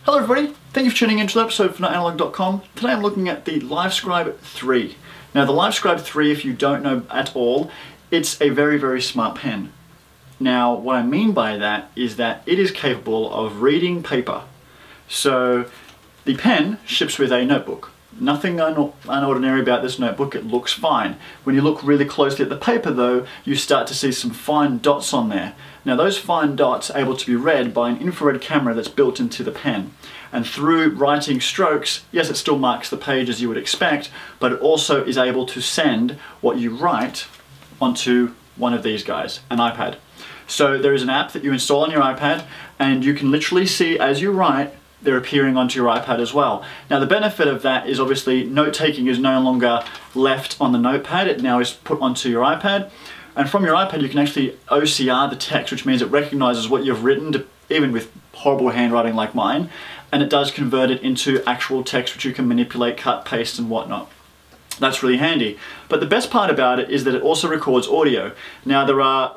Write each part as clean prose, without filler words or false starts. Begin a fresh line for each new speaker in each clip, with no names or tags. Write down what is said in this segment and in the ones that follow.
Hello everybody, thank you for tuning into the episode from underwhelming.com. Today I'm looking at the Livescribe 3. Now the Livescribe 3, if you don't know at all, it's a very, very smart pen. Now what I mean by that is that it is capable of reading paper. So the pen ships with a notebook. Nothing unordinary about this notebook, it looks fine. When you look really closely at the paper though, you start to see some fine dots on there. Now those fine dots are able to be read by an infrared camera that's built into the pen. And through writing strokes, yes, it still marks the page as you would expect, but it also is able to send what you write onto one of these guys, an iPad. So there is an app that you install on your iPad and you can literally see as you write, they're appearing onto your iPad as well. Now the benefit of that is obviously note-taking is no longer left on the notepad, it now is put onto your iPad. And from your iPad you can actually OCR the text, which means it recognizes what you've written, even with horrible handwriting like mine, and it does convert it into actual text which you can manipulate, cut, paste and whatnot. That's really handy. But the best part about it is that it also records audio. Now there are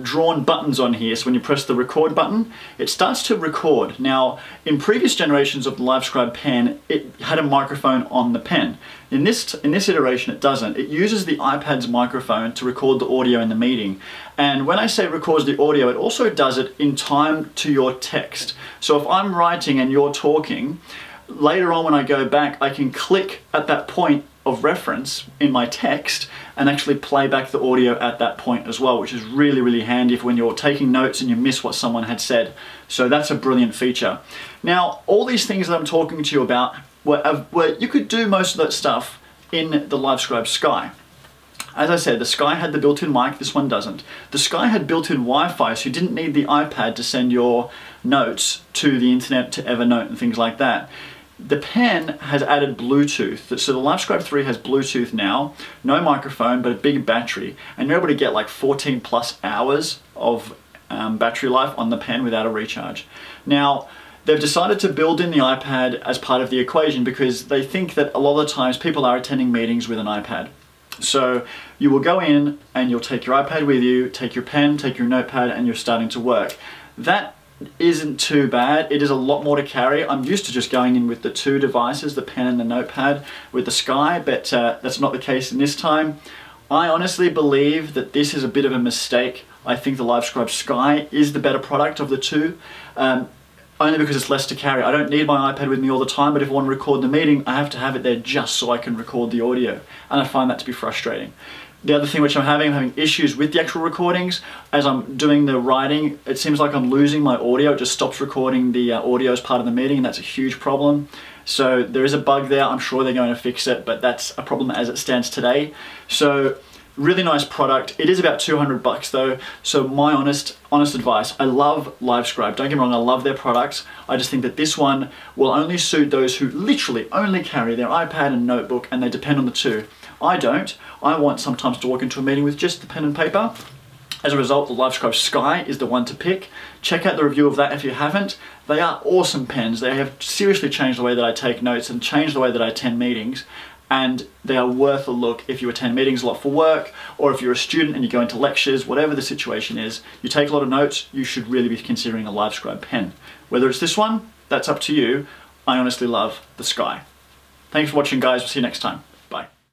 drawn buttons on here, so when you press the record button, it starts to record. Now, in previous generations of the Livescribe pen, it had a microphone on the pen. In this iteration, it doesn't. It uses the iPad's microphone to record the audio in the meeting. And when I say records the audio, it also does it in time to your text. So if I'm writing and you're talking, later on when I go back, I can click at that point of reference in my text and actually play back the audio at that point as well, which is really, really handy for when you're taking notes and you miss what someone had said. So that's a brilliant feature. Now, all these things that I'm talking to you about, where you could do most of that stuff in the Livescribe Sky. As I said, the Sky had the built-in mic, this one doesn't. The Sky had built-in Wi-Fi, so you didn't need the iPad to send your notes to the internet, to Evernote and things like that. The pen has added Bluetooth, so the Livescribe 3 has Bluetooth now, no microphone but a big battery, and you're able to get like 14 plus hours of battery life on the pen without a recharge. Now, they've decided to build in the iPad as part of the equation because they think that a lot of the times people are attending meetings with an iPad. So you will go in and you'll take your iPad with you, take your pen, take your notepad, and you're starting to work. That isn't too bad. It is a lot more to carry. I'm used to just going in with the two devices, the pen and the notepad with the Sky, but that's not the case in this time. I honestly believe that this is a bit of a mistake. I think the Livescribe Sky is the better product of the two, only because it's less to carry. I don't need my iPad with me all the time, but if I want to record the meeting, I have to have it there just so I can record the audio, and I find that to be frustrating. The other thing which I'm having issues with the actual recordings. As I'm doing the writing, it seems like I'm losing my audio. It just stops recording the audio as part of the meeting, and that's a huge problem. So there is a bug there. I'm sure they're going to fix it, but that's a problem as it stands today. So really nice product. It is about 200 bucks though. So my honest advice, I love Livescribe. Don't get me wrong, I love their products. I just think that this one will only suit those who literally only carry their iPad and notebook and they depend on the two. I don't. I want sometimes to walk into a meeting with just the pen and paper. As a result, the Livescribe Sky is the one to pick. Check out the review of that if you haven't. They are awesome pens. They have seriously changed the way that I take notes and changed the way that I attend meetings. And they are worth a look if you attend meetings a lot for work, or if you're a student and you go into lectures, whatever the situation is, you take a lot of notes, you should really be considering a Livescribe pen. Whether it's this one, that's up to you. I honestly love the Sky. Thanks for watching, guys. We'll see you next time.